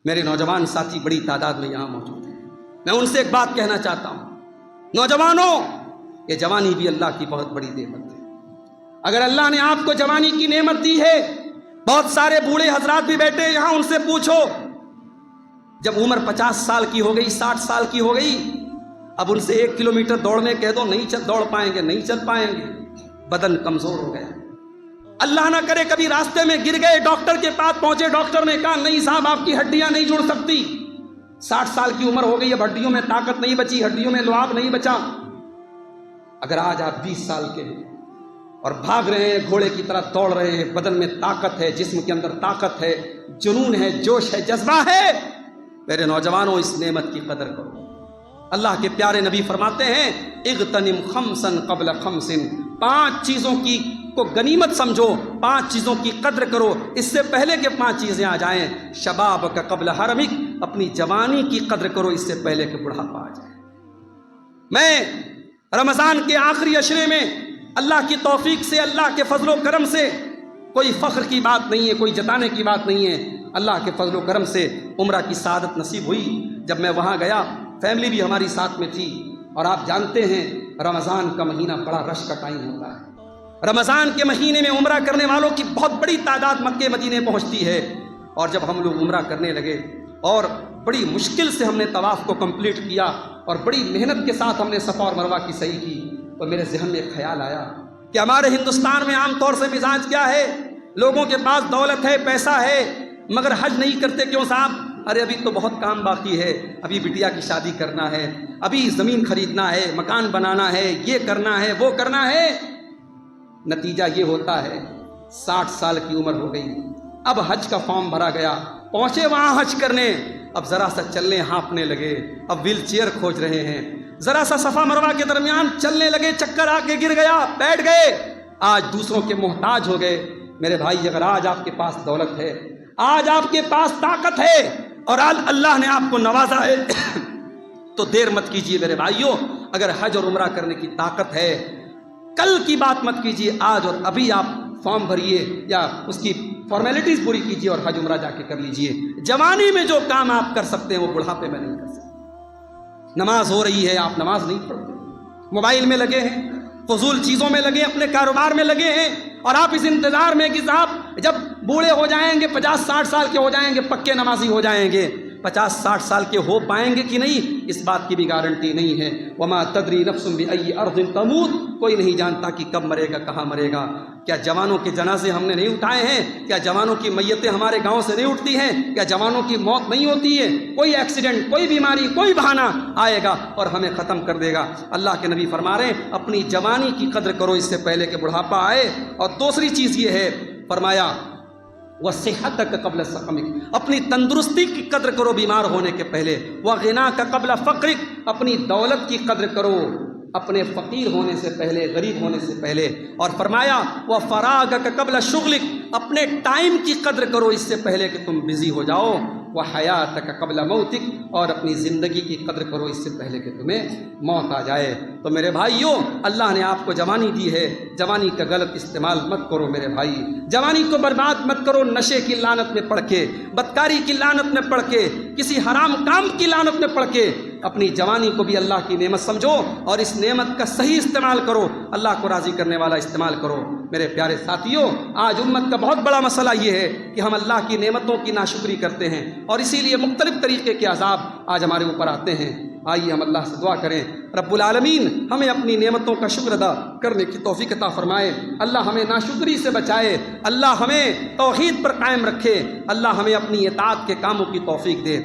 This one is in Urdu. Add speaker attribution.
Speaker 1: میرے نوجوان ساتھی بڑی تعداد میں یہاں موجود ہیں، میں ان سے ایک بات کہنا چاہتا ہوں، نوجوانوں، یہ جوانی بھی اللہ کی بہت بڑی نعمت ہے۔ اگر اللہ نے آپ کو جوانی کی نعمت دی ہے، بہت سارے بوڑھے حضرات بھی بیٹھے یہاں، ان سے پوچھو، جب عمر 50 سال کی ہو گئی، 60 سال کی ہو گئی، اب ان سے 1 کلومیٹر دوڑنے کہہ دو، نہیں دوڑ پائیں گے، نہیں چل پائیں گے، بدن کمزور ہو گیا۔ اللہ نہ کرے کبھی راستے میں گر گئے، ڈاکٹر کے پاس پہنچے، ڈاکٹر نے کہا نہیں صاحب آپ کی ہڈیاں نہیں جڑ سکتی، 60 سال کی عمر ہو گئی، اب ہڈیوں میں طاقت نہیں بچی، ہڈیوں میں لعاب نہیں بچا۔ اگر آج آپ 20 سال کے ہیں اور بھاگ رہے ہیں، گھوڑے کی طرح دوڑ رہے ہیں، بدن میں طاقت ہے، جسم کے اندر طاقت ہے، جنون ہے، جوش ہے، جذبہ ہے، میرے نوجوانوں اس نعمت کی قدر کرو۔ اللہ کے پیارے نبی فرماتے ہیں اغتنم خمسن قبل خمسن، 5 چیزوں کی کو غنیمت سمجھو، 5 چیزوں کی قدر کرو اس سے پہلے کہ 5 چیزیں آ جائیں۔ شباب کا قبل حرمک، اپنی جوانی کی قدر کرو اس سے پہلے کہ بڑھاپا آ جائے۔ میں رمضان کے آخری عشرے میں اللہ کی توفیق سے، اللہ کے فضل و کرم سے، کوئی فخر کی بات نہیں ہے، کوئی جتانے کی بات نہیں ہے، اللہ کے فضل و کرم سے عمرہ کی سعادت نصیب ہوئی۔ جب میں وہاں گیا، فیملی بھی ہماری ساتھ میں تھی، اور آپ جانتے ہیں رمضان کا مہینہ بڑا رش کا ٹائم ہوتا ہے۔ رمضان کے مہینے میں عمرہ کرنے والوں کی بہت بڑی تعداد مکے مدینے پہنچتی ہے، اور جب ہم لوگ عمرہ کرنے لگے اور بڑی مشکل سے ہم نے طواف کو کمپلیٹ کیا اور بڑی محنت کے ساتھ ہم نے صفا اور مروہ کی صحیح کی، تو میرے ذہن میں ایک خیال آیا کہ ہمارے ہندوستان میں عام طور سے مزاج کیا ہے، لوگوں کے پاس دولت ہے، پیسہ ہے، مگر حج نہیں کرتے، کیوں صاحب؟ ارے ابھی تو بہت کام باقی ہے، ابھی بٹیا کی شادی کرنا ہے، ابھی زمین خریدنا ہے، مکان بنانا ہے، یہ کرنا ہے، وہ کرنا ہے۔ نتیجہ یہ ہوتا ہے 60 سال کی عمر ہو گئی، اب حج کا فارم بھرا گیا، پہنچے وہاں حج کرنے، اب ذرا سا چلنے ہانپنے لگے، اب ویل چیئر کھوج رہے ہیں، ذرا سا صفا مروہ کے درمیان چلنے لگے، چکر آ کے گر گیا، بیٹھ گئے، آج دوسروں کے محتاج ہو گئے۔ میرے بھائی، اگر آج آپ کے پاس دولت ہے، آج آپ کے پاس طاقت ہے، اور آج اللہ نے آپ کو نوازا ہے تو دیر مت کیجیے میرے بھائیوں۔ اگر حج اور عمرہ کرنے کی طاقت ہے، کل کی بات مت کیجیے، آج اور ابھی آپ فارم بھریے یا اس کی فارمیلٹیز پوری کیجیے اور حج عمرہ جا کے کر لیجیے۔ جوانی میں جو کام آپ کر سکتے ہیں وہ بڑھاپے میں نہیں کر سکتے۔ نماز ہو رہی ہے، آپ نماز نہیں پڑھتے، موبائل میں لگے ہیں، فضول چیزوں میں لگے، اپنے کاروبار میں لگے ہیں، اور آپ اس انتظار میں کہ صاحب جب بوڑھے ہو جائیں گے، 50-60 سال کے ہو جائیں گے، پکے نمازی ہو جائیں گے، 50-60 سال کے ہو پائیں گے کہ نہیں، اس بات کی بھی گارنٹی نہیں ہے۔ وما تدری نفس بأی ارض تموت، کوئی نہیں جانتا کہ کب مرے گا، کہاں مرے گا۔ کیا جوانوں کے جنازے ہم نے نہیں اٹھائے ہیں؟ کیا جوانوں کی میتیں ہمارے گاؤں سے نہیں اٹھتی ہیں؟ کیا جوانوں کی موت نہیں ہوتی ہے؟ کوئی ایکسیڈنٹ، کوئی بیماری، کوئی بہانہ آئے گا اور ہمیں ختم کر دے گا۔ اللہ کے نبی فرما رہے ہیں اپنی جوانی کی قدر کرو اس سے پہلے کہ بڑھاپا آئے۔ اور دوسری چیز یہ ہے، فرمایا وصحتک قبل سقمک، اپنی تندرستی کی قدر کرو بیمار ہونے کے پہلے۔ وغناک قبل فقرک، اپنی دولت کی قدر کرو اپنے فقیر ہونے سے پہلے، غریب ہونے سے پہلے۔ اور فرمایا وفراغک قبل شغلک، اپنے ٹائم کی قدر کرو اس سے پہلے کہ تم بزی ہو جاؤ۔ وحیاتک قبل موتک، اور اپنی زندگی کی قدر کرو اس سے پہلے کہ تمہیں موت آ جائے۔ تو میرے بھائیوں، اللہ نے آپ کو جوانی دی ہے، جوانی کا غلط استعمال مت کرو میرے بھائی، جوانی کو برباد مت کرو نشے کی لعنت میں پڑ کے، بدکاری کی لعنت میں پڑ کے، کسی حرام کام کی لعنت میں پڑ کے۔ اپنی جوانی کو بھی اللہ کی نعمت سمجھو اور اس نعمت کا صحیح استعمال کرو، اللہ کو راضی کرنے والا استعمال کرو۔ میرے پیارے ساتھیوں، آج امت کا بہت بڑا مسئلہ یہ ہے کہ ہم اللہ کی نعمتوں کی ناشکری کرتے ہیں، اور اسی لیے مختلف طریقے کے عذاب آج ہمارے اوپر آتے ہیں۔ آئیے ہم اللہ سے دعا کریں، رب العالمین ہمیں اپنی نعمتوں کا شکر ادا کرنے کی توفیق عطا فرمائے، اللہ ہمیں ناشکری سے بچائے، اللہ ہمیں توحید پر قائم رکھے، اللہ ہمیں اپنی اطاعت کے کاموں کی توفیق دے۔